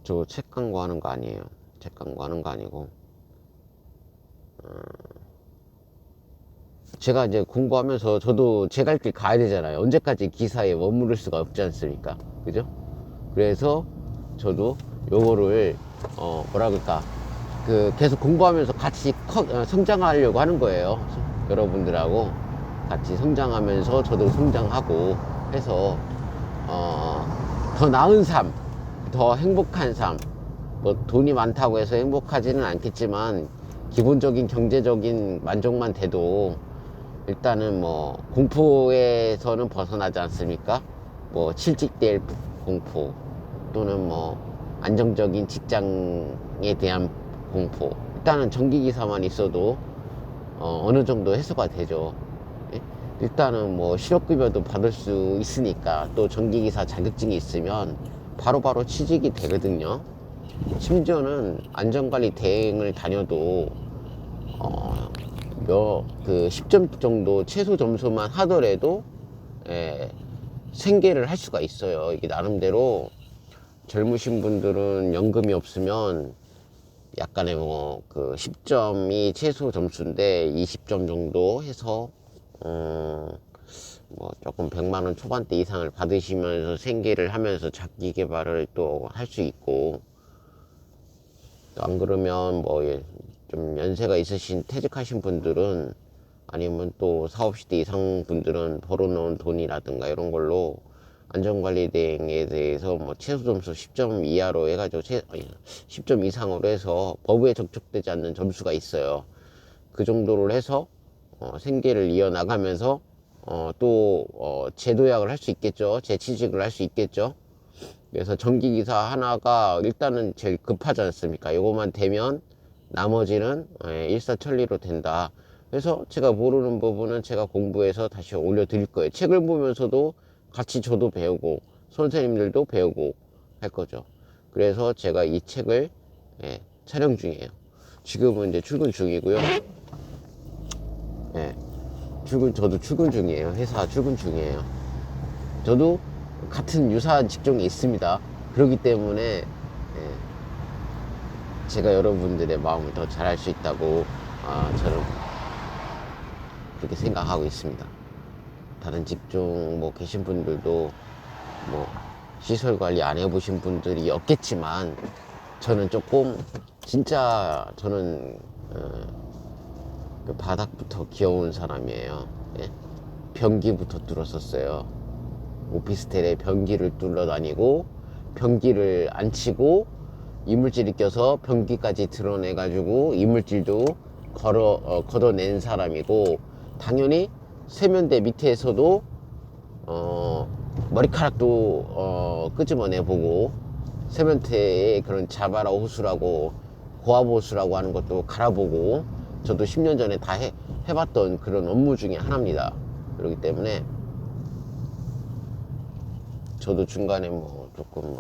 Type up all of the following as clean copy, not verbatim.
저 책 광고하는 거 아니에요. 책 광고하는 거 아니고, 제가 이제 공부하면서 저도 제 갈 길 가야 되잖아요. 언제까지 기사에 머무를 수가 없지 않습니까? 그죠? 그래서 저도 요거를 뭐라 그럴까, 그 계속 공부하면서 같이 성장하려고 하는 거예요. 여러분들하고 같이 성장하면서 저도 성장하고 해서 어, 더 나은 삶, 더 행복한 삶, 뭐 돈이 많다고 해서 행복하지는 않겠지만 기본적인 경제적인 만족만 돼도 일단은 뭐 공포에서는 벗어나지 않습니까? 뭐 실직될 공포, 또는 뭐 안정적인 직장에 대한 공포. 일단은 전기기사만 있어도 느 정도 해소가 되죠. 예? 일단은 뭐 실업급여도 받을 수 있으니까, 또 전기기사 자격증이 있으면 바로바로 취직이 되거든요. 심지어는 안전관리 대행을 다녀도 그 10점 정도 최소 점수만 하더라도 예, 생계를 할 수가 있어요. 이게 나름대로 젊으신 분들은 연금이 없으면 약간의 뭐 그 10점이 최소 점수인데 20점 정도 해서 뭐 조금 100만 원 초반대 이상을 받으시면서 생계를 하면서 자기 개발을 또 할 수 있고, 안 그러면 뭐 좀 연세가 있으신 퇴직하신 분들은, 아니면 또 사업시대 이상 분들은 벌어놓은 돈이라든가 이런 걸로 안전관리 대행에 대해서 뭐 최소 점수 10점 이하로 해가지고 10점 이상으로 해서 법에 적격되지 않는 점수가 있어요. 그 정도를 해서 생계를 이어나가면서 재도약을 할 수 있겠죠. 재취직을 할 수 있겠죠. 그래서 전기기사 하나가 일단은 제일 급하지 않습니까? 요거만 되면 나머지는 일사천리로 된다. 그래서 제가 모르는 부분은 제가 공부해서 다시 올려드릴 거예요. 책을 보면서도 같이 저도 배우고 선생님들도 배우고 할 거죠. 그래서 제가 이 책을 촬영 중이에요. 지금은 이제 출근 중이고요. 예, 저도 출근 중이에요. 회사 출근 중이에요. 저도 같은 유사한 직종이 있습니다. 그렇기 때문에 제가 여러분들의 마음을 더 잘할 수 있다고 저는 그렇게 생각하고 있습니다. 다른 직종 뭐 계신 분들도 뭐 시설 관리 안 해보신 분들이 없겠지만, 저는 조금 진짜 저는 그 바닥부터 기어온 사람이에요. 예? 변기부터 뚫었었어요. 오피스텔에 변기를 뚫러 다니고 변기를 안 치고 이물질이 껴서 변기까지 드러내가지고 이물질도 걷어낸 사람이고, 당연히 세면대 밑에서도 머리카락도 끄집어내보고, 세면대에 그런 자바라 호수라고 고압 호수라고 하는 것도 갈아보고, 저도 10년 전에 다 해봤던 그런 업무 중에 하나입니다. 그렇기 때문에 저도 중간에 뭐 조금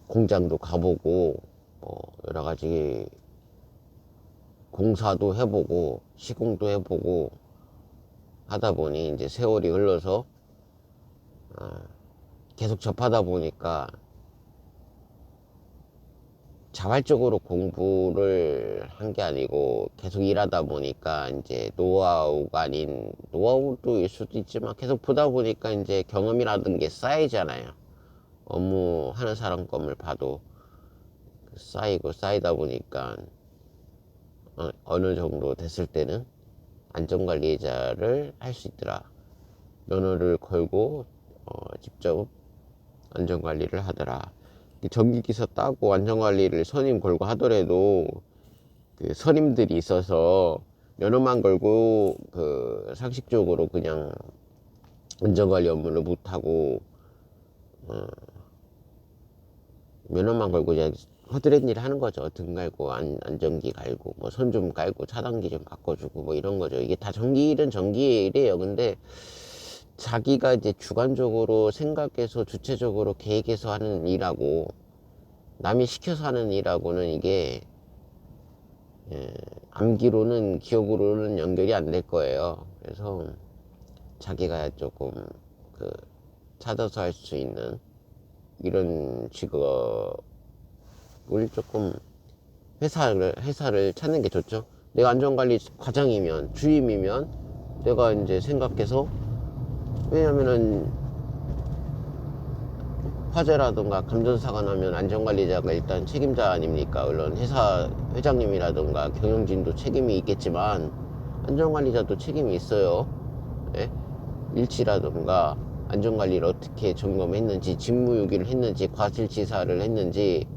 공장도 가보고 여러 가지 공사도 해보고 시공도 해보고 하다 보니, 이제 세월이 흘러서 계속 접하다 보니까 자발적으로 공부를 한 게 아니고 계속 일하다 보니까 이제 노하우가 아닌, 노하우도 일 수도 있지만 계속 보다 보니까 이제 경험이라든 게 쌓이잖아요. 업무 하는 사람 것을 봐도 쌓이고 쌓이다 보니까 어느 정도 됐을 때는 안전관리자를 할 수 있더라. 면허를 걸고 직접 안전관리를 하더라. 전기기사 따고 안전관리를 선임 걸고 하더라도 그 선임들이 있어서 면허만 걸고 그 상식적으로 그냥 안전관리 업무를 못하고 면허만 걸고 그냥 허드렛 일 하는 거죠. 등 갈고 안전기 갈고 뭐 손 좀 갈고 차단기 좀 바꿔주고 뭐 이런 거죠. 이게 다 전기 일은 전기 일이에요. 근데 자기가 이제 주관적으로 생각해서 주체적으로 계획해서 하는 일하고 남이 시켜서 하는 일하고는 이게 암기로는 기억으로는 연결이 안 될 거예요. 그래서 자기가 조금 그 찾아서 할 수 있는 이런 직업을 조금 회사를 찾는 게 좋죠. 내가 안전관리 과장이면, 주임이면 내가 이제 생각해서, 왜냐면은 화재라든가 감전사가 나면 안전관리자가 일단 책임자 아닙니까? 물론 회사 회장님이라든가 경영진도 책임이 있겠지만 안전관리자도 책임이 있어요. 예? 일치라든가 안전관리를 어떻게 점검했는지, 직무유기를 했는지, 과실치사를 했는지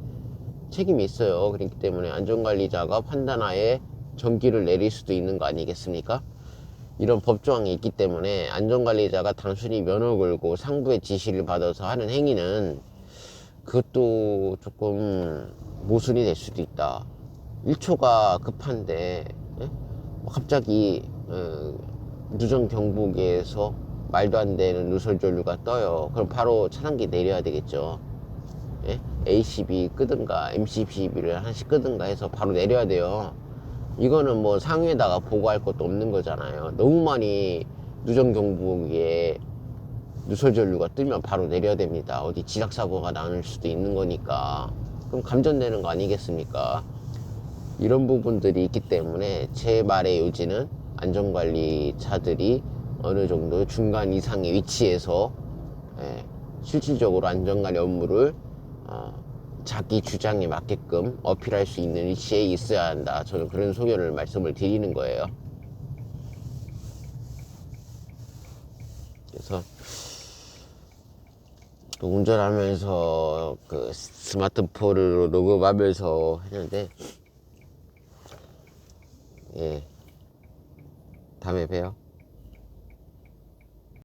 책임이 있어요. 그렇기 때문에 안전관리자가 판단하에 정기를 내릴 수도 있는 거 아니겠습니까? 이런 법조항이 있기 때문에 안전관리자가 단순히 면허 걸고 상부의 지시를 받아서 하는 행위는 그것도 조금 모순이 될 수도 있다. 1초가 급한데, 예? 갑자기 누정 경보기에서 말도 안 되는 누설전류가 떠요. 그럼 바로 차단기 내려야 되겠죠. 예? ACB 끄든가 MCB를 하나씩 끄든가 해서 바로 내려야 돼요. 이거는 뭐 상위에다가 보고할 것도 없는 거잖아요. 너무 많이 누정 경보기에 누설전류가 뜨면 바로 내려야 됩니다. 어디 지락사고가 나는 수도 있는 거니까. 그럼 감전되는 거 아니겠습니까? 이런 부분들이 있기 때문에 제 말의 요지는 안전관리차들이 어느 정도 중간 이상의 위치에서 실질적으로 안전관리 업무를 자기 주장에 맞게끔 어필할 수 있는 위치에 있어야 한다. 저는 그런 소견을 말씀을 드리는 거예요. 그래서 또 운전하면서 그 스마트폰으로 녹음하면서 했는데, 예, 다음에 봬요.